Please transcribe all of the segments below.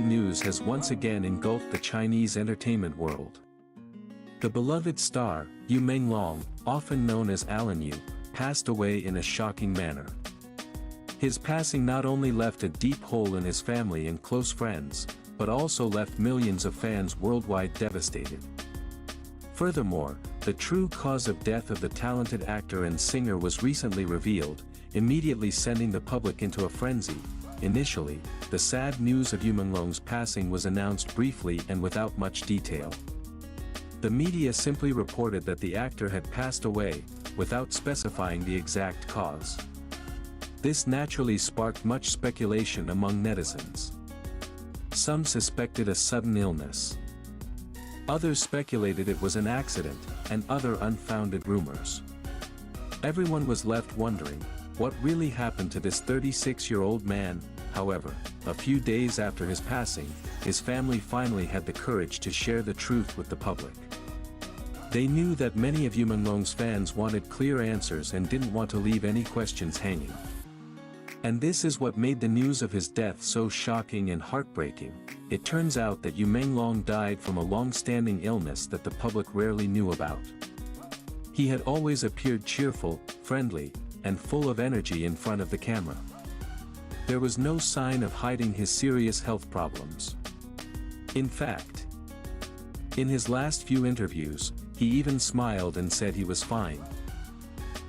news has once again engulfed the Chinese entertainment world. The beloved star, Yu Menglong, often known as Alan Yu, passed away in a shocking manner. His passing not only left a deep hole in his family and close friends, but also left millions of fans worldwide devastated. Furthermore, the true cause of death of the talented actor and singer was recently revealed, immediately sending the public into a frenzy. Initially, the sad news of Yu Menglong's passing was announced briefly and without much detail. The media simply reported that the actor had passed away, without specifying the exact cause. This naturally sparked much speculation among netizens. Some suspected a sudden illness. Others speculated it was an accident, and other unfounded rumors. Everyone was left wondering, what really happened to this 36-year-old man? However, a few days after his passing, his family finally had the courage to share the truth with the public. They knew that many of Yu Menglong's fans wanted clear answers and didn't want to leave any questions hanging. And this is what made the news of his death so shocking and heartbreaking. It turns out that Yu Menglong died from a long-standing illness that the public rarely knew about. He had always appeared cheerful, friendly, and full of energy in front of the camera. There was no sign of hiding his serious health problems. In fact, in his last few interviews, he even smiled and said he was fine.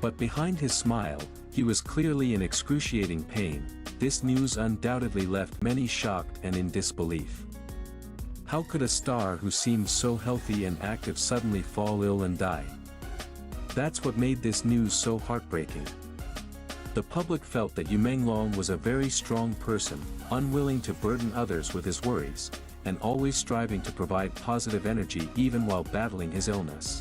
But behind his smile, he was clearly in excruciating pain. This news undoubtedly left many shocked and in disbelief. How could a star who seemed so healthy and active suddenly fall ill and die? That's what made this news so heartbreaking. The public felt that Yu Menglong was a very strong person, unwilling to burden others with his worries, and always striving to provide positive energy even while battling his illness.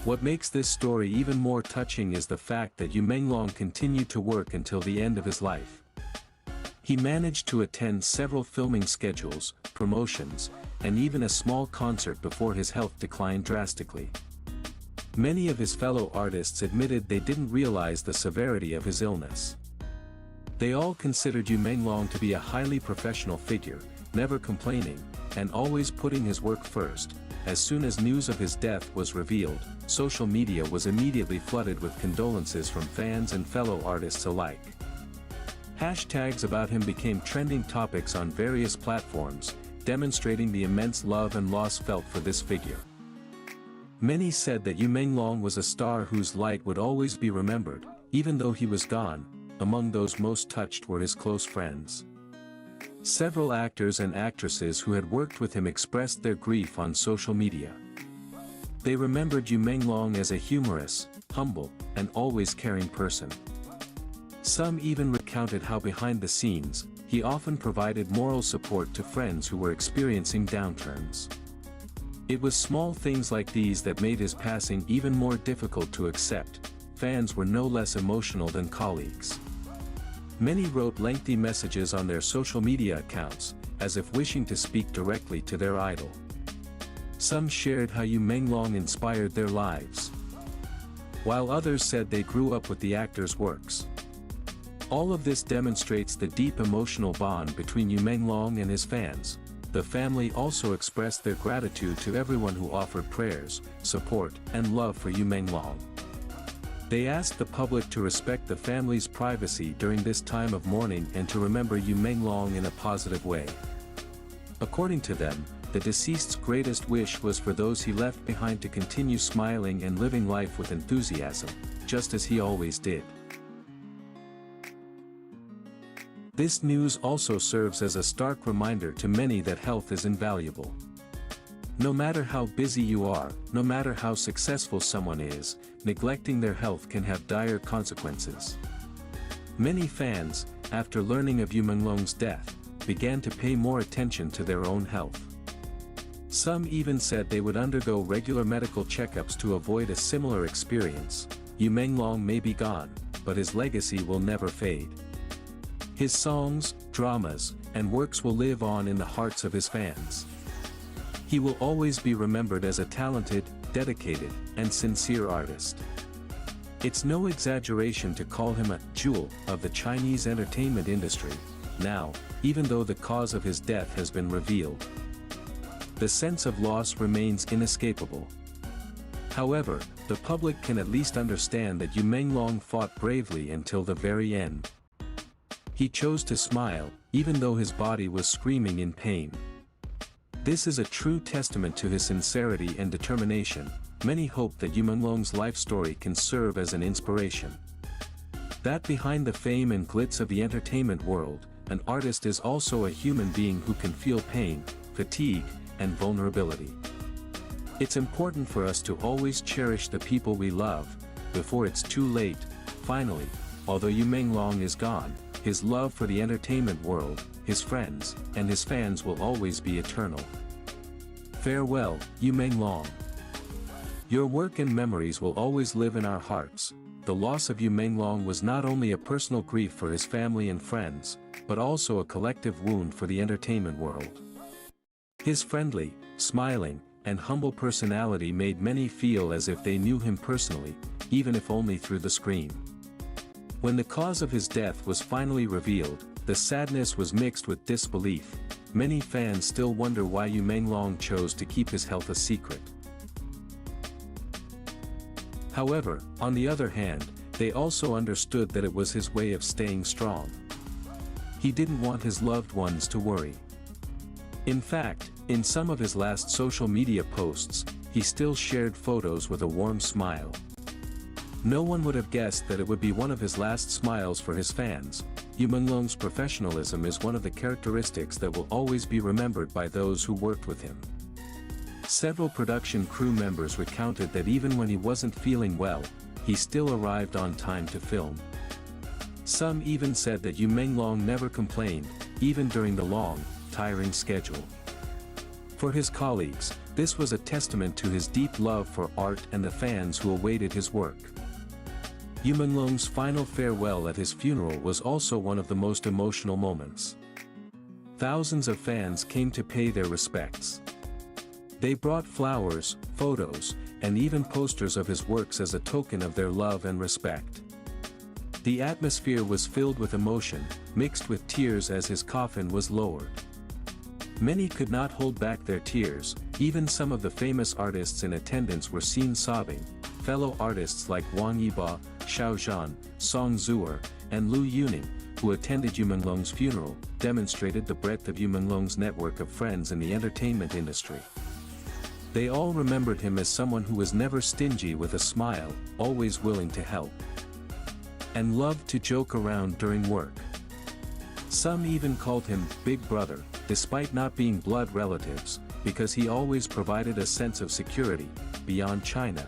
What makes this story even more touching is the fact that Yu Menglong continued to work until the end of his life. He managed to attend several filming schedules, promotions, and even a small concert before his health declined drastically. Many of his fellow artists admitted they didn't realize the severity of his illness. They all considered Yu Menglong to be a highly professional figure, never complaining, and always putting his work first. As soon as news of his death was revealed, social media was immediately flooded with condolences from fans and fellow artists alike. Hashtags about him became trending topics on various platforms, demonstrating the immense love and loss felt for this figure. Many said that Yu Menglong was a star whose light would always be remembered, even though he was gone. Among those most touched were his close friends. Several actors and actresses who had worked with him expressed their grief on social media. They remembered Yu Menglong as a humorous, humble, and always caring person. Some even recounted how behind the scenes, he often provided moral support to friends who were experiencing downturns. It was small things like these that made his passing even more difficult to accept. Fans were no less emotional than colleagues. Many wrote lengthy messages on their social media accounts, as if wishing to speak directly to their idol. Some shared how Yu Menglong inspired their lives, while others said they grew up with the actor's works. All of this demonstrates the deep emotional bond between Yu Menglong and his fans. The family also expressed their gratitude to everyone who offered prayers, support, and love for Yu Menglong. They asked the public to respect the family's privacy during this time of mourning and to remember Yu Menglong in a positive way. According to them, the deceased's greatest wish was for those he left behind to continue smiling and living life with enthusiasm, just as he always did. This news also serves as a stark reminder to many that health is invaluable. No matter how busy you are, no matter how successful someone is, neglecting their health can have dire consequences. Many fans, after learning of Yu Menglong's death, began to pay more attention to their own health. Some even said they would undergo regular medical checkups to avoid a similar experience. Yu Menglong may be gone, but his legacy will never fade. His songs, dramas, and works will live on in the hearts of his fans. He will always be remembered as a talented, dedicated, and sincere artist. It's no exaggeration to call him a jewel of the Chinese entertainment industry, now, even though the cause of his death has been revealed. The sense of loss remains inescapable. However, the public can at least understand that Yu Menglong fought bravely until the very end. He chose to smile, even though his body was screaming in pain. This is a true testament to his sincerity and determination. Many hope that Yu Menglong's life story can serve as an inspiration. That behind the fame and glitz of the entertainment world, an artist is also a human being who can feel pain, fatigue, and vulnerability. It's important for us to always cherish the people we love, before it's too late. Finally, although Yu Menglong is gone, his love for the entertainment world, his friends, and his fans will always be eternal. Farewell, Yu Menglong. Your work and memories will always live in our hearts. The loss of Yu Menglong was not only a personal grief for his family and friends, but also a collective wound for the entertainment world. His friendly, smiling, and humble personality made many feel as if they knew him personally, even if only through the screen. When the cause of his death was finally revealed, the sadness was mixed with disbelief. Many fans still wonder why Yu Menglong chose to keep his health a secret. However, on the other hand, they also understood that it was his way of staying strong. He didn't want his loved ones to worry. In fact, in some of his last social media posts, he still shared photos with a warm smile. No one would have guessed that it would be one of his last smiles for his fans. Yu Menglong's professionalism is one of the characteristics that will always be remembered by those who worked with him. Several production crew members recounted that even when he wasn't feeling well, he still arrived on time to film. Some even said that Yu Menglong never complained, even during the long, tiring schedule. For his colleagues, this was a testament to his deep love for art and the fans who awaited his work. Yu Menglong's final farewell at his funeral was also one of the most emotional moments. Thousands of fans came to pay their respects. They brought flowers, photos, and even posters of his works as a token of their love and respect. The atmosphere was filled with emotion, mixed with tears as his coffin was lowered. Many could not hold back their tears, even some of the famous artists in attendance were seen sobbing. Fellow artists like Wang Yiba, Xiao Zhan, Song Zuer, and Lu Yuning, who attended Yu Menglong's funeral, demonstrated the breadth of Yu Menglong's network of friends in the entertainment industry. They all remembered him as someone who was never stingy with a smile, always willing to help, and loved to joke around during work. Some even called him Big Brother, despite not being blood relatives, because he always provided a sense of security. Beyond China,